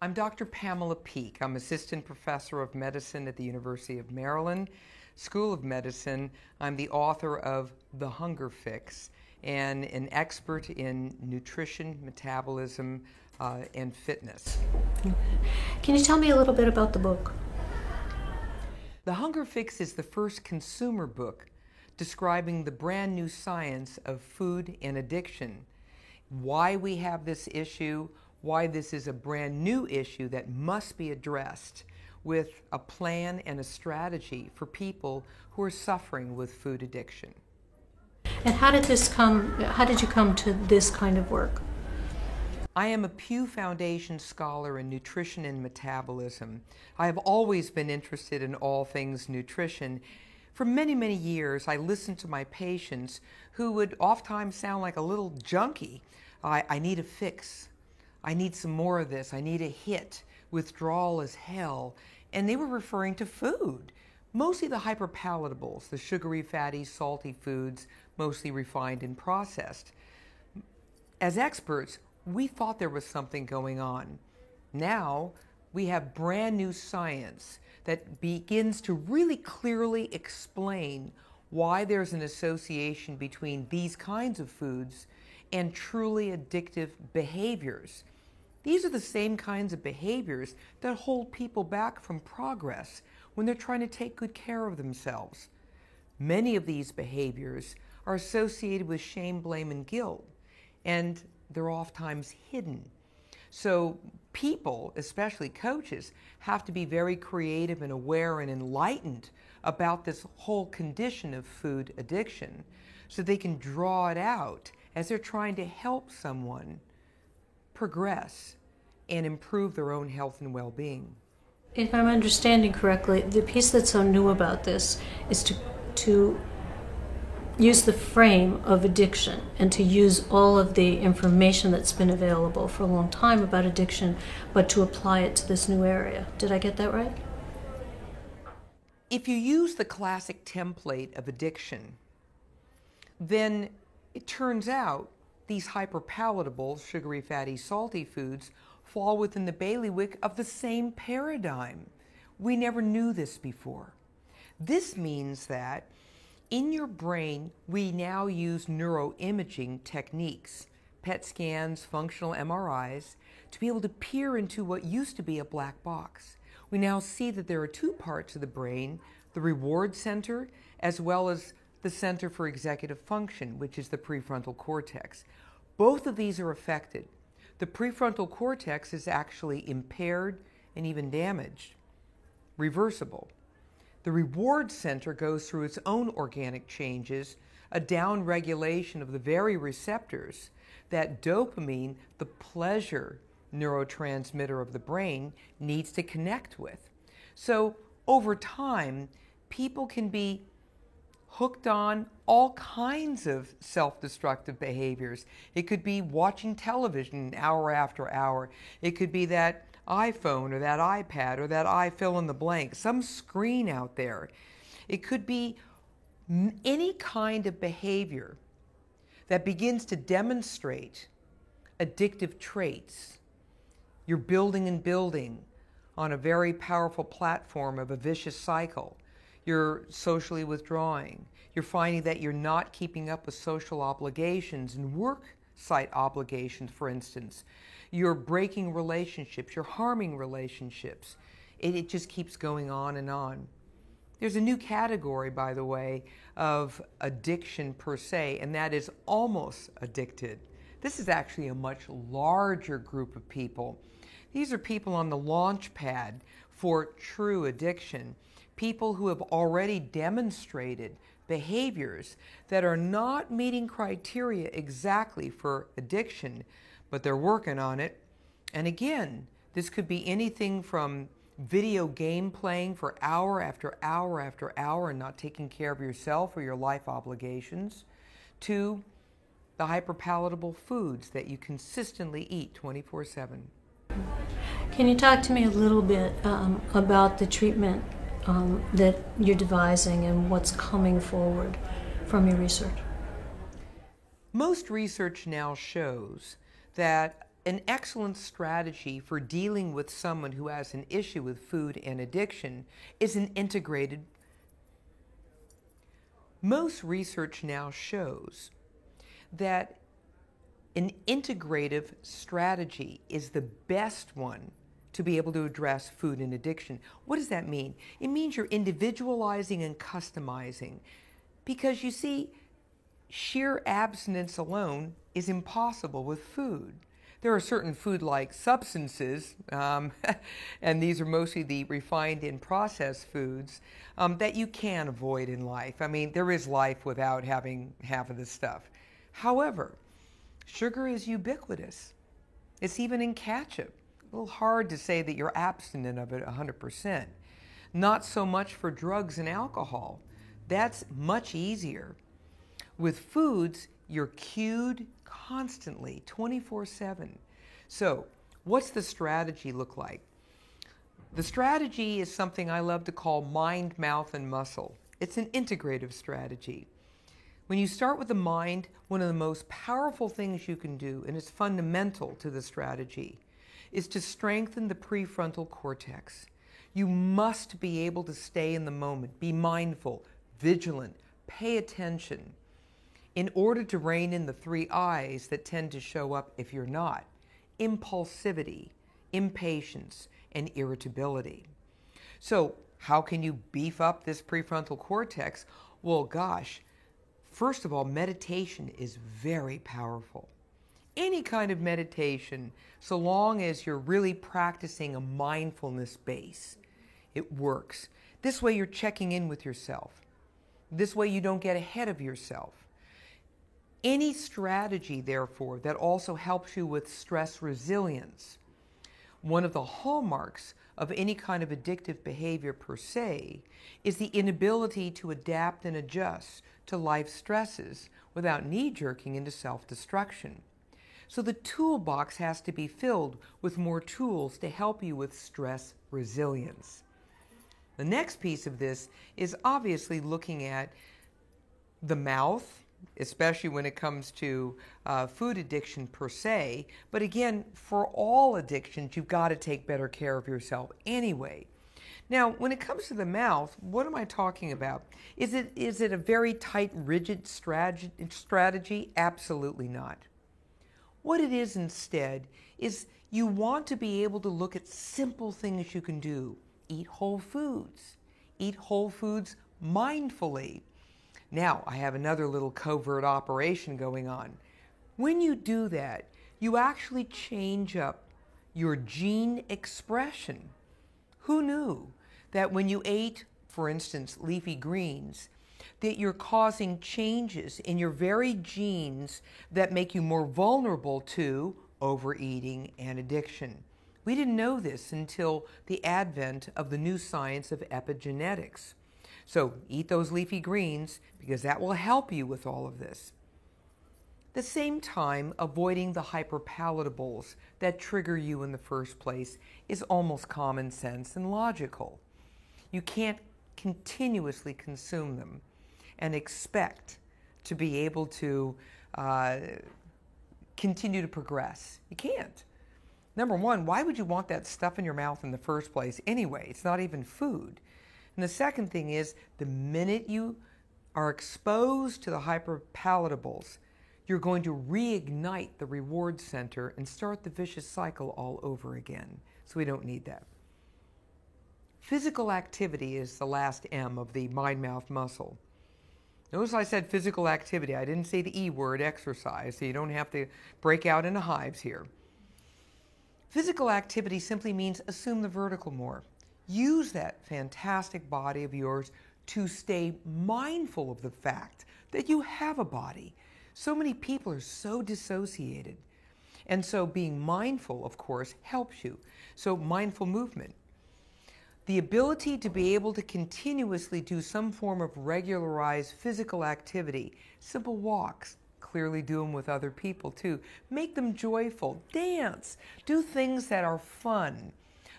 I'm Dr. Pamela Peeke. I'm Assistant Professor of Medicine at the University of Maryland, School of Medicine. I'm the author of The Hunger Fix and an expert in nutrition, metabolism, and fitness. Can you tell me a little bit about the book? The Hunger Fix is the first consumer book describing the brand new science of food and addiction, why we have this issue, why this is a brand new issue that must be addressed with a plan and a strategy for people who are suffering with food addiction. And how did you come to this kind of work? I am a Pew Foundation scholar in nutrition and metabolism. I have always been interested in all things nutrition. For many, many years, I listened to my patients who would oftentimes sound like a little junkie. I need a fix. I need some more of this. I need a hit. Withdrawal is hell. And they were referring to food, mostly the hyperpalatables, the sugary, fatty, salty foods, mostly refined and processed. As experts, we thought there was something going on. Now, we have brand new science that begins to really clearly explain why there's an association between these kinds of foods and truly addictive behaviors. These are the same kinds of behaviors that hold people back from progress when they're trying to take good care of themselves. Many of these behaviors are associated with shame, blame, and guilt, and they're oftentimes hidden. So people, especially coaches, have to be very creative and aware and enlightened about this whole condition of food addiction so they can draw it out as they're trying to help someone progress and improve their own health and well-being. If I'm understanding correctly, the piece that's so new about this is to use the frame of addiction and to use all of the information that's been available for a long time about addiction, but to apply it to this new area. Did I get that right? If you use the classic template of addiction, then it turns out these hyperpalatable, sugary, fatty, salty foods fall within the bailiwick of the same paradigm. We never knew this before. This means that in your brain, we now use neuroimaging techniques, PET scans, functional MRIs, to be able to peer into what used to be a black box. We now see that there are two parts of the brain, the reward center, as well as the center for executive function, which is the prefrontal cortex. Both of these are affected. The prefrontal cortex is actually impaired and even damaged, reversible. The reward center goes through its own organic changes, a downregulation of the very receptors that dopamine, the pleasure neurotransmitter of the brain, needs to connect with. So over time, people can be hooked on all kinds of self-destructive behaviors. It could be watching television hour after hour. It could be that iPhone or that iPad or that fill in the blank, some screen out there. It could be any kind of behavior that begins to demonstrate addictive traits. You're building and building on a very powerful platform of a vicious cycle. You're socially withdrawing. You're finding that you're not keeping up with social obligations and work site obligations, for instance. You're breaking relationships. You're harming relationships. It just keeps going on and on. There's a new category, by the way, of addiction per se, and that is almost addicted. This is actually a much larger group of people. These are people on the launch pad for true addiction. People who have already demonstrated behaviors that are not meeting criteria exactly for addiction, but they're working on it. And again, this could be anything from video game playing for hour after hour after hour and not taking care of yourself or your life obligations, to the hyperpalatable foods that you consistently eat 24/7. Can you talk to me a little bit about the treatment that you're devising and what's coming forward from your research? Most research now shows that an excellent strategy for dealing with someone who has an issue with food and addiction is an integrated. Most research now shows that an integrative strategy is the best one to be able to address food and addiction. What does that mean? It means you're individualizing and customizing, because you see, sheer abstinence alone is impossible with food. There are certain food-like substances, and these are mostly the refined and processed foods, that you can avoid in life. I mean, there is life without having half of this stuff. However, sugar is ubiquitous. It's even in ketchup. A little hard to say that you're abstinent of it 100%. Not so much for drugs and alcohol. That's much easier. With foods, you're cued constantly, 24/7. So, what's the strategy look like? The strategy is something I love to call mind, mouth, and muscle. It's an integrative strategy. When you start with the mind, one of the most powerful things you can do, and it's fundamental to the strategy, is to strengthen the prefrontal cortex. You must be able to stay in the moment, be mindful, vigilant, pay attention, in order to rein in the three I's that tend to show up if you're not: impulsivity, impatience, and irritability. So, how can you beef up this prefrontal cortex? Well, gosh, first of all, meditation is very powerful. Any kind of meditation, so long as you're really practicing a mindfulness base, it works. This way you're checking in with yourself. This way you don't get ahead of yourself. Any strategy, therefore, that also helps you with stress resilience. One of the hallmarks of any kind of addictive behavior per se is the inability to adapt and adjust to life stresses without knee-jerking into self-destruction. So the toolbox has to be filled with more tools to help you with stress resilience. The next piece of this is obviously looking at the mouth, especially when it comes to food addiction per se. But again, for all addictions, you've got to take better care of yourself anyway. Now, when it comes to the mouth, what am I talking about? Is it a very tight, rigid strategy? Absolutely not. What it is instead is you want to be able to look at simple things you can do. Eat whole foods. Eat whole foods mindfully. Now, I have another little covert operation going on. When you do that, you actually change up your gene expression. Who knew that when you ate, for instance, leafy greens, that you're causing changes in your very genes that make you more vulnerable to overeating and addiction? We didn't know this until the advent of the new science of epigenetics. So eat those leafy greens because that will help you with all of this. At the same time, avoiding the hyperpalatables that trigger you in the first place is almost common sense and logical. You can't continuously consume them and expect to be able to continue to progress. You can't. Number one, why would you want that stuff in your mouth in the first place anyway? It's not even food. And the second thing is, the minute you are exposed to the hyperpalatables, you're going to reignite the reward center and start the vicious cycle all over again. So we don't need that. Physical activity is the last M of the mind-mouth muscle. Notice I said physical activity. I didn't say the E word, exercise, so you don't have to break out into hives here. Physical activity simply means assume the vertical more. Use that fantastic body of yours to stay mindful of the fact that you have a body. So many people are so dissociated. And so being mindful, of course, helps you. So mindful movement. The ability to be able to continuously do some form of regularized physical activity, simple walks, clearly do them with other people too. Make them joyful, dance, do things that are fun,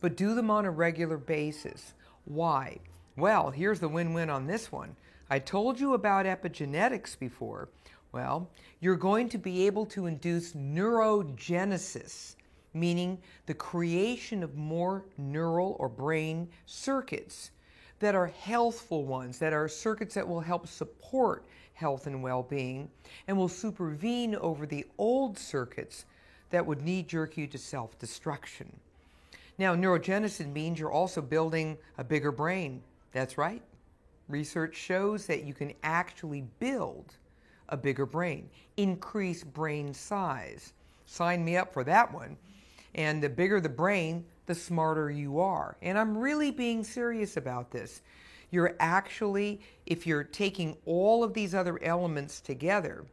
but do them on a regular basis. Why? Well, here's the win-win on this one. I told you about epigenetics before. Well, you're going to be able to induce neurogenesis meaning the creation of more neural or brain circuits that are healthful ones, that are circuits that will help support health and well-being and will supervene over the old circuits that would knee-jerk you to self-destruction. Now, neurogenesis means you're also building a bigger brain. That's right. Research shows that you can actually build a bigger brain, increase brain size. Sign me up for that one. And the bigger the brain, the smarter you are. And I'm really being serious about this. You're actually, if you're taking all of these other elements together,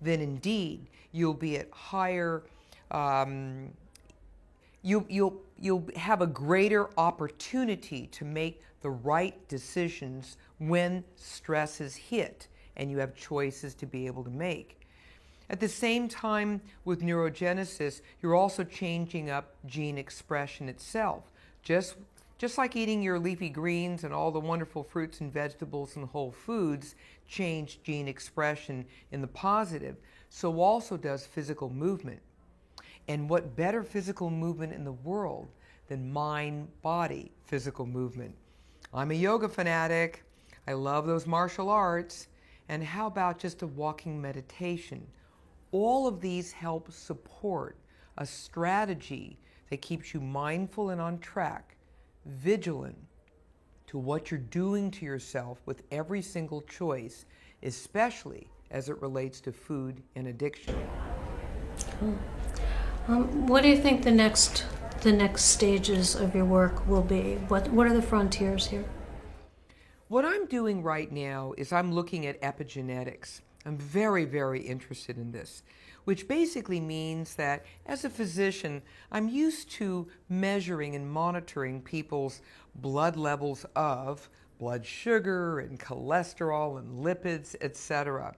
then indeed you'll be at higher, you'll have a greater opportunity to make the right decisions when stresses hit and you have choices to be able to make. At the same time, with neurogenesis, you're also changing up gene expression itself. Just like eating your leafy greens and all the wonderful fruits and vegetables and whole foods change gene expression in the positive, so also does physical movement. And what better physical movement in the world than mind-body physical movement? I'm a yoga fanatic. I love those martial arts. And how about just a walking meditation? All of these help support a strategy that keeps you mindful and on track, vigilant to what you're doing to yourself with every single choice, especially as it relates to food and addiction. Cool. What do you think the next stages of your work will be? What are the frontiers here? What I'm doing right now is I'm looking at epigenetics. I'm very, very interested in this, which basically means that as a physician, I'm used to measuring and monitoring people's blood levels of blood sugar and cholesterol and lipids, etc.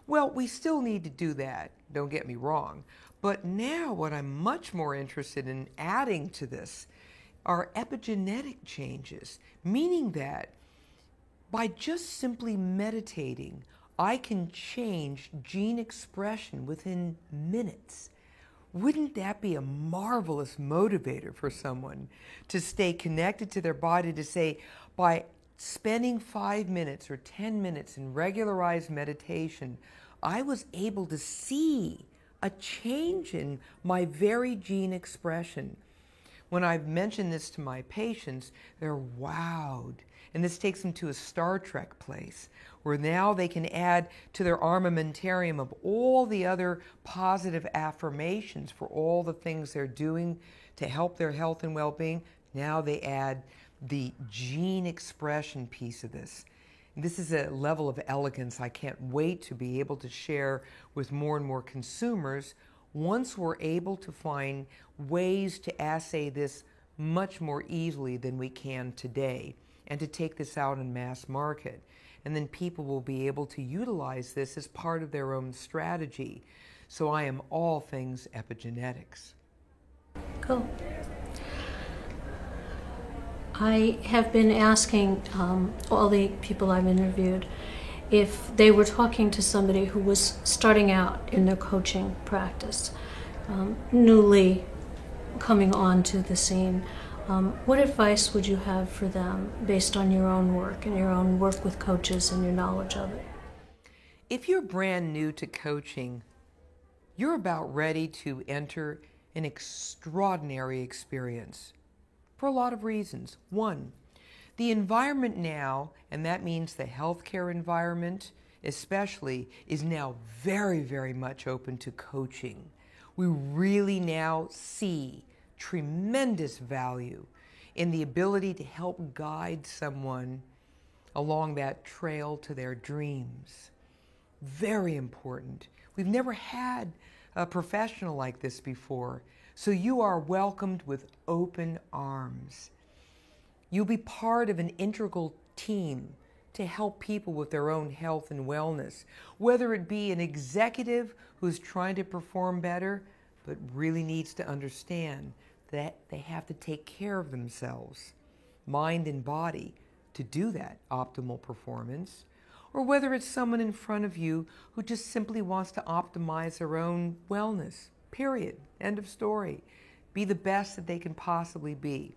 Well, we still need to do that, don't get me wrong. But now what I'm much more interested in adding to this are epigenetic changes, meaning that by just simply meditating, I can change gene expression within minutes. Wouldn't that be a marvelous motivator for someone to stay connected to their body, to say, by spending 5 minutes or 10 minutes in regularized meditation, I was able to see a change in my very gene expression. When I've mentioned this to my patients, they're wowed. And this takes them to a Star Trek place, where now they can add to their armamentarium of all the other positive affirmations for all the things they're doing to help their health and well-being. Now they add the gene expression piece of this. This is a level of elegance I can't wait to be able to share with more and more consumers once we're able to find ways to assay this much more easily than we can today, and to take this out in mass market. And then people will be able to utilize this as part of their own strategy. So I am all things epigenetics. Cool. I have been asking all the people I've interviewed if they were talking to somebody who was starting out in their coaching practice, newly coming onto the scene. What advice would you have for them based on your own work and your own work with coaches and your knowledge of it? If you're brand new to coaching, you're about ready to enter an extraordinary experience for a lot of reasons. One, the environment now, and that means the healthcare environment especially, is now very, very much open to coaching. We really now see tremendous value in the ability to help guide someone along that trail to their dreams. Very important. We've never had a professional like this before, so you are welcomed with open arms. You'll be part of an integral team to help people with their own health and wellness, whether it be an executive who's trying to perform better but really needs to understand that they have to take care of themselves, mind and body, to do that optimal performance, or whether it's someone in front of you who just simply wants to optimize their own wellness, period, end of story. be the best that they can possibly be.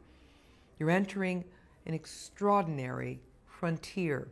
You're entering an extraordinary frontier.